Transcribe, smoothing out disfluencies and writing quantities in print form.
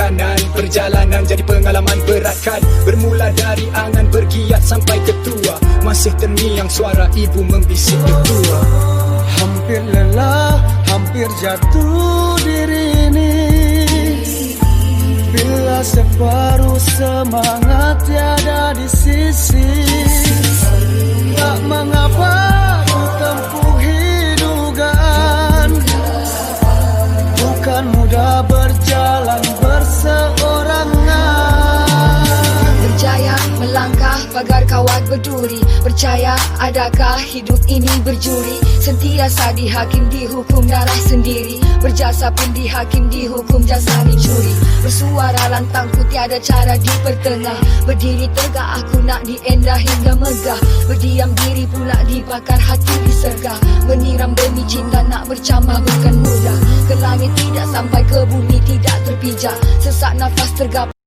kanan. Perjalanan jadi pengalaman beratkan, bermula dari angan bergiat sampai ketua. Masih terngiang suara ibu membisik ketua. Hampir lelah, hampir jatuh diri ini, bila separuh semangat tiada di sisi. Tak mengapa ku tempuh hidupan, bukan mudah berjalan berseorangan. Berjaya melangkah pagar kawat berduri, percaya adakah hidup ini berjuri. Sentiasa dihakim dihukum darah sendiri, berjasa pun dihakim dihukum jasa dicuri. Bersuara lantangku tiada cara di pertengah, berdiri tegak aku nak diendah hingga megah. Berdiam diri pula dibakar hati disergah, menyiram demi cinta nak bercambah bukan mudah. Ke langit tidak sampai ke bumi tidak terpijak, sesak nafas tergap